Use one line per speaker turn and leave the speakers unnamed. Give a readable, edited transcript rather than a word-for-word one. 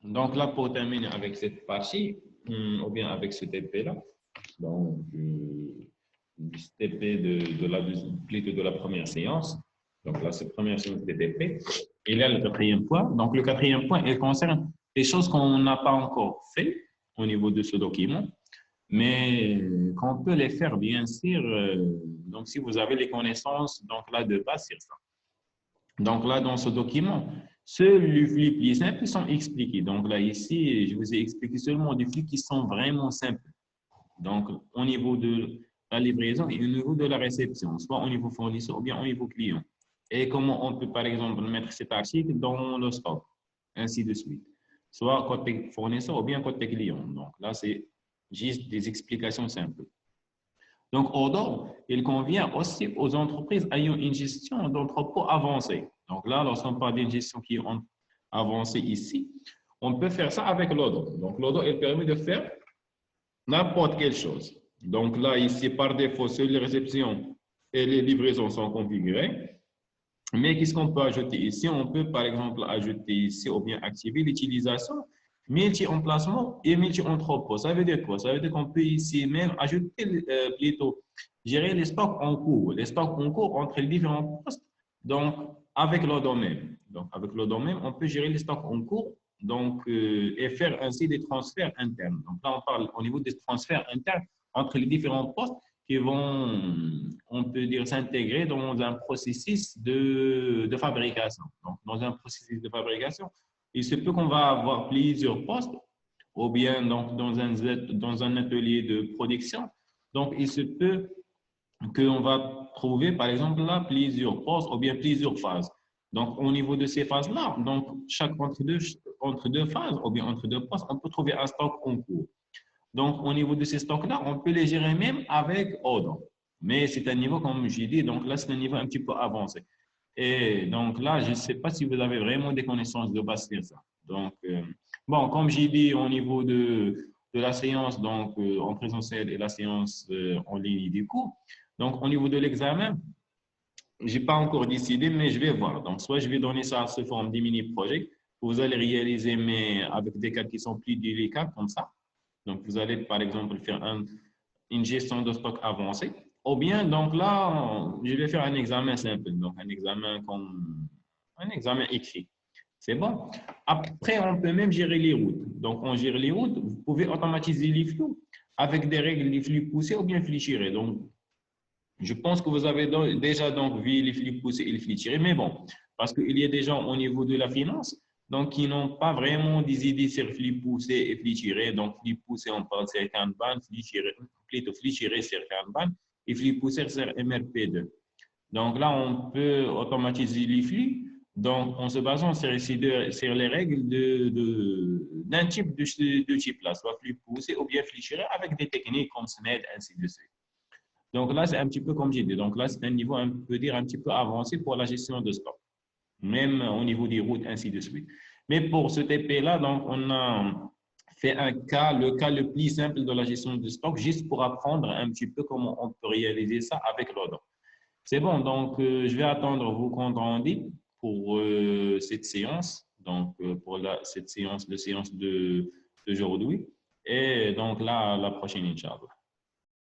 Donc là, pour terminer avec cette partie, ou bien avec ce TP-là, donc ce TP plutôt de la première séance, donc là, cette première séance de TP, et là, le quatrième point. Donc le quatrième point, il concerne des choses qu'on n'a pas encore fait au niveau de ce document, mais qu'on peut les faire, bien sûr, donc si vous avez les connaissances, donc là, de base sur ça. Donc là, dans ce document, seuls les flux plus simples sont expliqués. Donc là, ici, je vous ai expliqué seulement des flux qui sont vraiment simples. Donc, au niveau de la livraison et au niveau de la réception, soit au niveau fournisseur ou bien au niveau client. Et comment on peut, par exemple, mettre cet article dans le stock, ainsi de suite. Soit côté fournisseur ou bien côté client. Donc là, c'est juste des explications simples. Donc, Odoo, il convient aussi aux entreprises ayant une gestion d'entrepôt avancée. Donc là, lorsqu'on parle d'une gestion qui est avancée ici, on peut faire ça avec l'Odoo. Donc, l'Odoo, il permet de faire n'importe quelle chose. Donc là, ici, par défaut, seules les réceptions et les livraisons sont configurées. Mais qu'est-ce qu'on peut ajouter ici? On peut, par exemple, ajouter ici ou bien activer l'utilisation multi-emplacement et multi-entrepôt. Ça veut dire quoi? Ça veut dire qu'on peut ici même ajouter plutôt gérer les stocks en cours, les stocks en cours entre les différents postes. Donc, avec le domaine. Donc, avec le domaine, on peut gérer les stocks en cours donc, et faire ainsi des transferts internes. Donc, là, on parle au niveau des transferts internes entre les différents postes qui vont, on peut dire, s'intégrer dans un processus de fabrication. Donc, dans un processus de fabrication, il se peut qu'on va avoir plusieurs postes, ou bien donc, dans un atelier de production. Donc, il se peut qu'on va trouver, par exemple, là, plusieurs postes ou bien plusieurs phases. Donc, au niveau de ces phases-là, donc, entre deux phases ou bien entre deux postes, on peut trouver un stock en cours. Donc, au niveau de ces stocks-là, on peut les gérer même avec Odoo. Mais c'est un niveau, comme j'ai dit, donc là, c'est un niveau un petit peu avancé. Et donc là, je ne sais pas si vous avez vraiment des connaissances de base sur ça. Donc, bon, comme j'ai dit, au niveau de la séance, donc en présentiel et la séance en ligne du cours, donc au niveau de l'examen, je n'ai pas encore décidé, mais je vais voir. Donc, soit je vais donner ça sous forme de mini-projet. Vous allez réaliser, mais avec des cas qui sont plus délicats, comme ça. Donc, vous allez, par exemple, faire une gestion de stock avancée. Ou bien, donc là, je vais faire un examen simple. Donc, un examen comme un examen écrit. C'est bon. Après, on peut même gérer les routes. Donc, on gère les routes. Vous pouvez automatiser les flux avec des règles de flux poussés ou bien flux tirés. Donc, je pense que vous avez déjà donc vu les flux poussés et les flux tirés, mais bon, parce qu'il y a des gens au niveau de la finance, donc qui n'ont pas vraiment des idées sur flux poussés et flux tirés. Donc, flux poussés, on parle sur Kanban, flux tirés, plutôt flux tirés sur Kanban et flux poussés sur MRP2. Donc là, on peut automatiser les flux donc, en se basant sur les règles d'un type de type-là, soit flux poussé ou bien flux tiré avec des techniques comme SMED, ainsi de suite. Donc là, c'est un petit peu comme j'ai dit. Donc là, c'est un niveau, on peut dire, un petit peu avancé pour la gestion de stock, même au niveau des routes, ainsi de suite. Mais pour ce TP-là, donc, on a fait le cas le plus simple de la gestion de stock, juste pour apprendre un petit peu comment on peut réaliser ça avec l'ordre. C'est bon, donc je vais attendre vos comptes rendus pour cette séance, donc pour cette séance d'aujourd'hui. Et donc là, la prochaine, Inch'Allah.